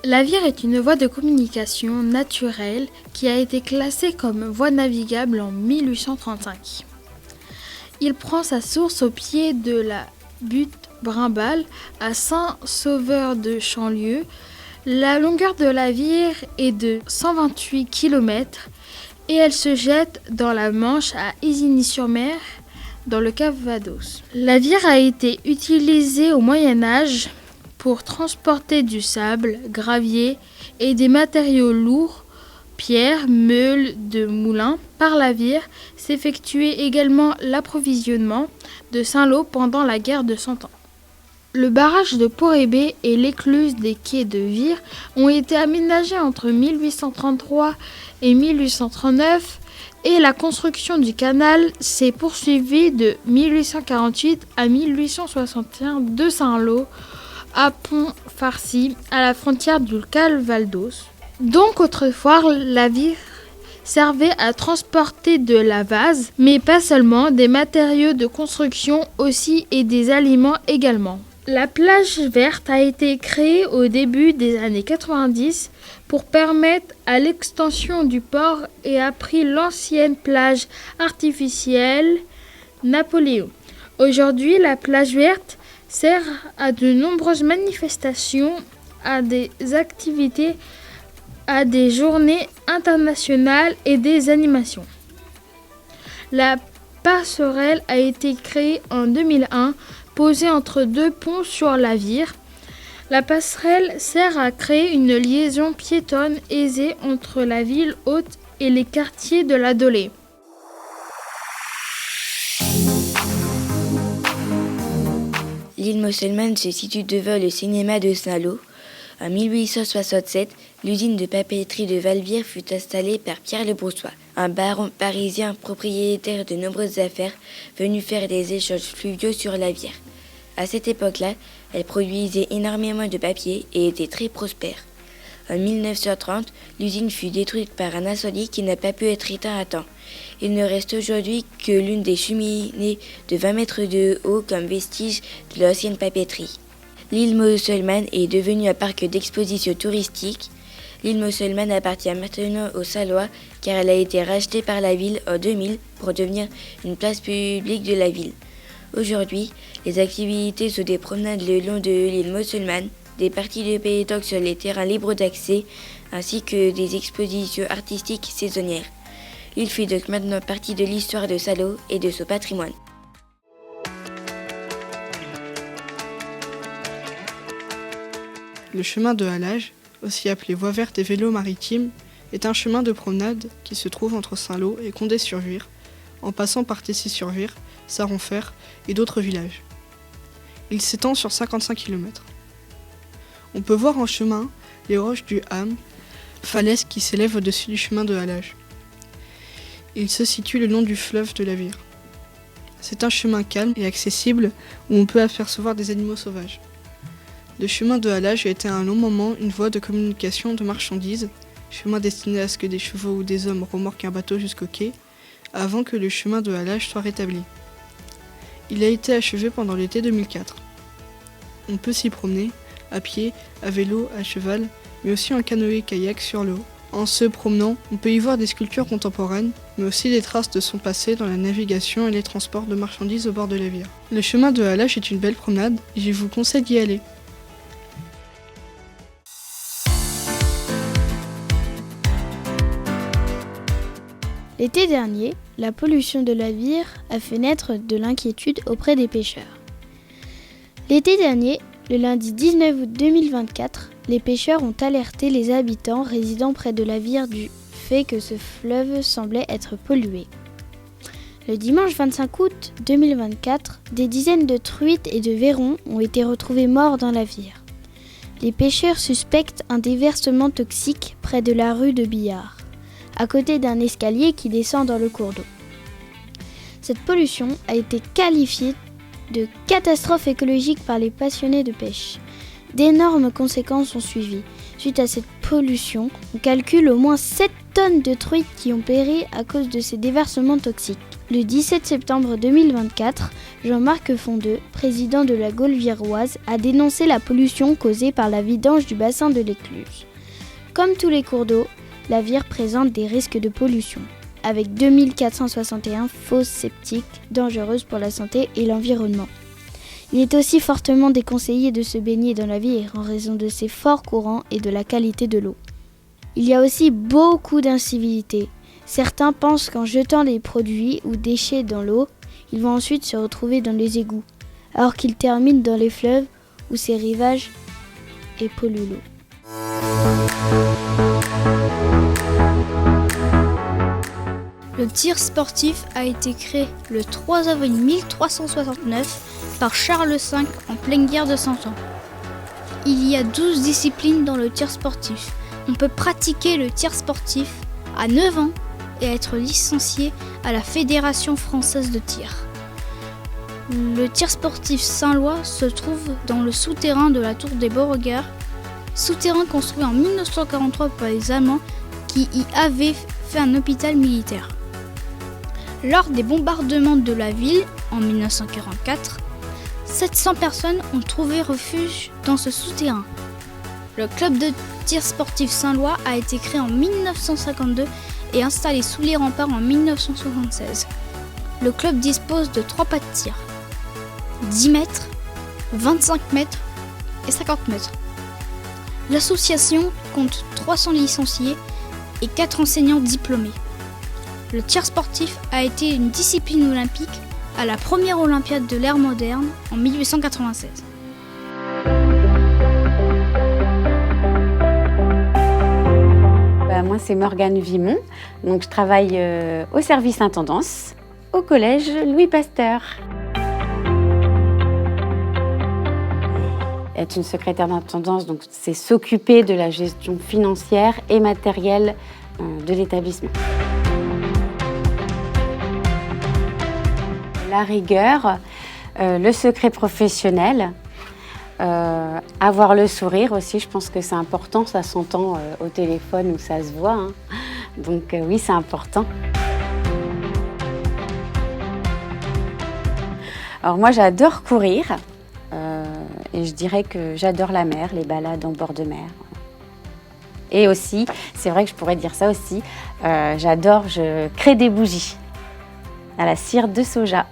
La Vire est une voie de communication naturelle qui a été classée comme voie navigable en 1835. Il prend sa source au pied de la butte Brimbal à Saint-Sauveur-de-Chanlieu. La longueur de la Vire est de 128 km et elle se jette dans la Manche à Isigny-sur-Mer, dans le Calvados. La Vire a été utilisée au Moyen Âge pour transporter du sable, gravier et des matériaux lourds, pierres, meules de moulin. Par la Vire s'effectuait également l'approvisionnement de Saint-Lô pendant la guerre de Cent Ans. Le barrage de Porébé et l'écluse des quais de Vire ont été aménagés entre 1833 et 1839 et la construction du canal s'est poursuivie de 1848 à 1861 de Saint-Lô à Pont-Farcy, à la frontière du Calvados. Donc autrefois, la Vire servait à transporter de la vase, mais pas seulement, des matériaux de construction aussi et des aliments également. La plage verte a été créée au début des années 90 pour permettre à l'extension du port et a pris l'ancienne plage artificielle Napoléon. Aujourd'hui, la plage verte sert à de nombreuses manifestations, à des activités, à des journées internationales et des animations. La passerelle a été créée en 2001, posée entre deux ponts sur la Vire. La passerelle sert à créer une liaison piétonne aisée entre la ville haute et les quartiers de la Dolée. L'île Mosselmann se situe devant le cinéma de Saint-Lô. En 1867, l'usine de papeterie de Valbire fut installée par Pierre Le Bourgeois, un baron parisien propriétaire de nombreuses affaires venu faire des échanges fluviaux sur la Vire. À cette époque-là, elle produisait énormément de papier et était très prospère. En 1930, l'usine fut détruite par un incendie qui n'a pas pu être éteint à temps. Il ne reste aujourd'hui que l'une des cheminées de 20 mètres de haut comme vestige de l'ancienne papeterie. L'île Mosselmann est devenue un parc d'exposition touristique. L'île Mosselmann appartient maintenant aux Salois car elle a été rachetée par la ville en 2000 pour devenir une place publique de la ville. Aujourd'hui, les activités sont des promenades le long de l'île Mosselmann, des parties de pétanque sur les terrains libres d'accès, ainsi que des expositions artistiques saisonnières. Il fait donc maintenant partie de l'histoire de Saint-Lô et de son patrimoine. Le chemin de halage, aussi appelé voie verte et vélo maritime, est un chemin de promenade qui se trouve entre Saint-Lô et Condé-sur-Vire, en passant par Tessy-sur-Vire, Saronfer et d'autres villages. Il s'étend sur 55 km. On peut voir en chemin les roches du Ham, falaises qui s'élèvent au-dessus du chemin de halage. Il se situe le long du fleuve de la Vire. C'est un chemin calme et accessible où on peut apercevoir des animaux sauvages. Le chemin de halage a été à un long moment une voie de communication de marchandises, chemin destiné à ce que des chevaux ou des hommes remorquent un bateau jusqu'au quai, avant que le chemin de halage soit rétabli. Il a été achevé pendant l'été 2004. On peut s'y promener, à pied, à vélo, à cheval, mais aussi en canoë-kayak sur l'eau. En se promenant, on peut y voir des sculptures contemporaines, mais aussi des traces de son passé dans la navigation et les transports de marchandises au bord de la Vire. Le chemin de halage est une belle promenade et je vous conseille d'y aller. L'été dernier, la pollution de la Vire a fait naître de l'inquiétude auprès des pêcheurs. L'été dernier, le lundi 19 août 2024, les pêcheurs ont alerté les habitants résidant près de la Vire du fait que ce fleuve semblait être pollué. Le dimanche 25 août 2024, des dizaines de truites et de vairons ont été retrouvés morts dans la Vire. Les pêcheurs suspectent un déversement toxique près de la rue de Billard, à côté d'un escalier qui descend dans le cours d'eau. Cette pollution a été qualifiée de catastrophe écologique par les passionnés de pêche. D'énormes conséquences ont suivi. Suite à cette pollution, on calcule au moins 7 tonnes de truites qui ont péri à cause de ces déversements toxiques. Le 17 septembre 2024, Jean-Marc Fondeux, président de la Gaule viroise, a dénoncé la pollution causée par la vidange du bassin de l'Écluse. Comme tous les cours d'eau, la Vire présente des risques de pollution, avec 2461 fosses septiques dangereuses pour la santé et l'environnement. Il est aussi fortement déconseillé de se baigner dans la Vire en raison de ses forts courants et de la qualité de l'eau. Il y a aussi beaucoup d'incivilités. Certains pensent qu'en jetant les produits ou déchets dans l'eau, ils vont ensuite se retrouver dans les égouts, alors qu'ils terminent dans les fleuves ou ses rivages et polluent l'eau. Le tir sportif a été créé le 3 avril 1369 par Charles V en pleine guerre de 100 ans. Il y a 12 disciplines dans le tir sportif. On peut pratiquer le tir sportif à 9 ans et être licencié à la Fédération française de tir. Le tir sportif Saint-Lois se trouve dans le souterrain de la tour des Beauregards, souterrain construit en 1943 par les Allemands qui y avaient fait un hôpital militaire. Lors des bombardements de la ville en 1944, 700 personnes ont trouvé refuge dans ce souterrain. Le club de tir sportif Saint-Lois a été créé en 1952 et installé sous les remparts en 1976. Le club dispose de 3 pas de tir, 10 mètres, 25 mètres et 50 mètres. L'association compte 300 licenciés et 4 enseignants diplômés. Le tir sportif a été une discipline olympique à la première Olympiade de l'ère moderne en 1896. Moi, c'est Morgane Vimont. Donc, je travaille au service intendance au collège Louis Pasteur. Être une secrétaire d'intendance, donc, c'est s'occuper de la gestion financière et matérielle de l'établissement. La rigueur, le secret professionnel, avoir le sourire aussi, je pense que c'est important, ça s'entend au téléphone ou ça se voit, hein. Donc oui, c'est important. Alors moi, j'adore courir et je dirais que j'adore la mer, les balades en bord de mer. Et aussi, c'est vrai que je pourrais dire ça aussi, je crée des bougies à la cire de soja.